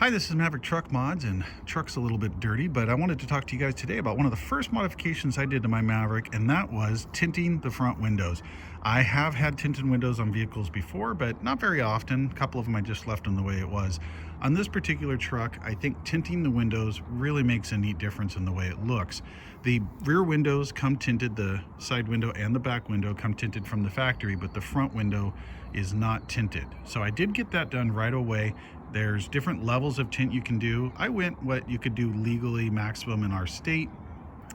Hi, this is Maverick Truck Mods, and truck's a little bit dirty, but I wanted to talk to you guys today about one of the first modifications I did to my Maverick, and that was tinting the front windows. I have had tinted windows on vehicles before, but not very often. A couple of them I just left them the way it was. On this particular truck, I think tinting the windows really makes a neat difference in the way it looks. The rear windows come tinted, the side window and the back window come tinted from the factory, but the front window is not tinted. So I did get that done right away. There's different levels of tint you can do. I went what you could do legally maximum in our state,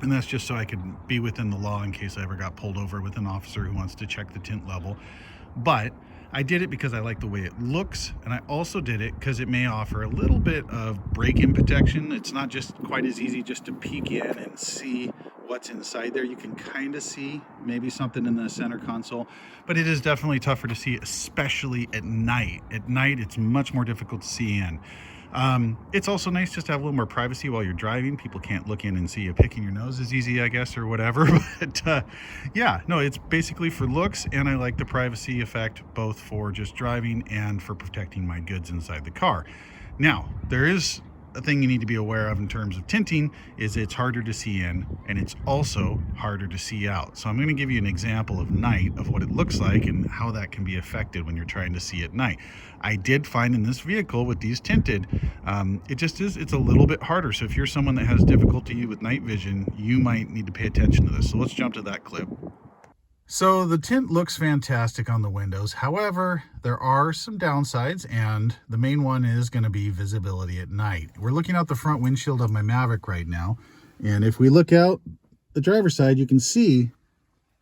and that's just so I could be within the law in case I ever got pulled over with an officer who wants to check the tint level. But I did it because I like the way it looks, and I also did it because it may offer a little bit of break-in protection. It's not just quite as easy just to peek in and see what's inside there. You can kind of see maybe something in the center console, but it is definitely tougher to see, especially at night. At night, it's much more difficult to see in. It's also nice just to have a little more privacy while you're driving. People can't look in and see you picking your nose as easy, I guess, or whatever. But yeah, no, it's basically for looks, and I like the privacy effect both for just driving and for protecting my goods inside the car. Now, there is a thing you need to be aware of in terms of tinting is it's harder to see in, and it's also harder to see out. So I'm going to give you an example of night of what it looks like and how that can be affected when you're trying to see at night. I did find in this vehicle with these tinted, it's a little bit harder. So if you're someone that has difficulty with night vision, you might need to pay attention to this. So let's jump to that clip. So the tint looks fantastic on the windows. However, there are some downsides, and the main one is going to be visibility at night. We're looking out the front windshield of my Maverick right now, and if we look out the driver's side, you can see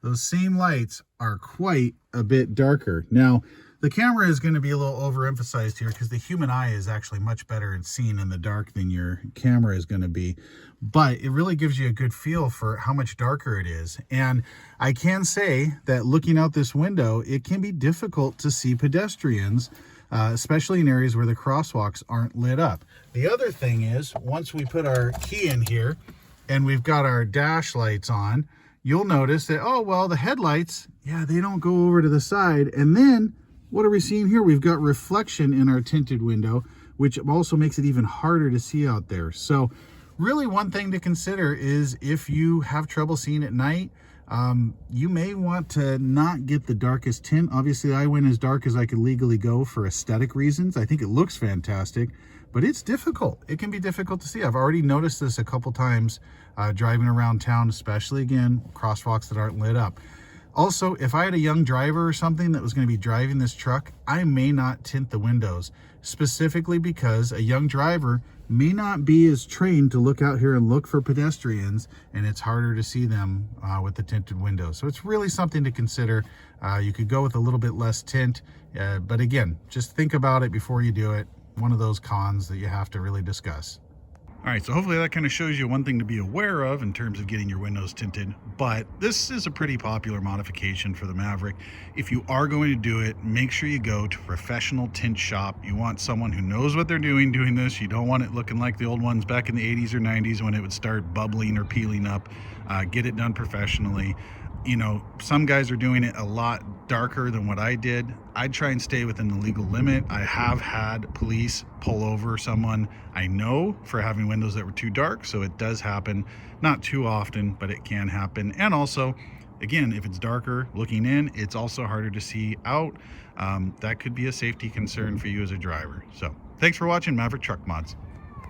those same lights are quite a bit darker. Now, the camera is going to be a little overemphasized here because the human eye is actually much better at seeing in the dark than your camera is going to be. But it really gives you a good feel for how much darker it is. And I can say that looking out this window, it can be difficult to see pedestrians, especially in areas where the crosswalks aren't lit up. The other thing is, once we put our key in here and we've got our dash lights on, you'll notice that, oh, well, the headlights, yeah, they don't go over to the side. And then what are we seeing here? We've got reflection in our tinted window, which also makes it even harder to see out there. So really one thing to consider is if you have trouble seeing at night, you may want to not get the darkest tint. Obviously, I went as dark as I could legally go for aesthetic reasons. I think it looks fantastic, but it's difficult. It can be difficult to see. I've already noticed this a couple times driving around town, especially, again, crosswalks that aren't lit up. Also, if I had a young driver or something that was going to be driving this truck, I may not tint the windows, specifically because a young driver may not be as trained to look out here and look for pedestrians, and it's harder to see them with the tinted windows. So it's really something to consider. You could go with a little bit less tint, but again, just think about it before you do it. One of those cons that you have to really discuss. All right, so hopefully that kind of shows you one thing to be aware of in terms of getting your windows tinted, but this is a pretty popular modification for the Maverick. If you are going to do it, make sure you go to a professional tint shop. You want someone who knows what they're doing this. You don't want it looking like the old ones back in the 80s or 90s when it would start bubbling or peeling up. Get it done professionally. You know, some guys are doing it a lot darker than what I did. I'd try and stay within the legal limit. I have had police pull over someone I know for having windows that were too dark, so it does happen. Not too often, but it can happen. And also, again, if it's darker looking in, it's also harder to see out. That could be a safety concern for you as a driver. So thanks for watching Maverick Truck Mods.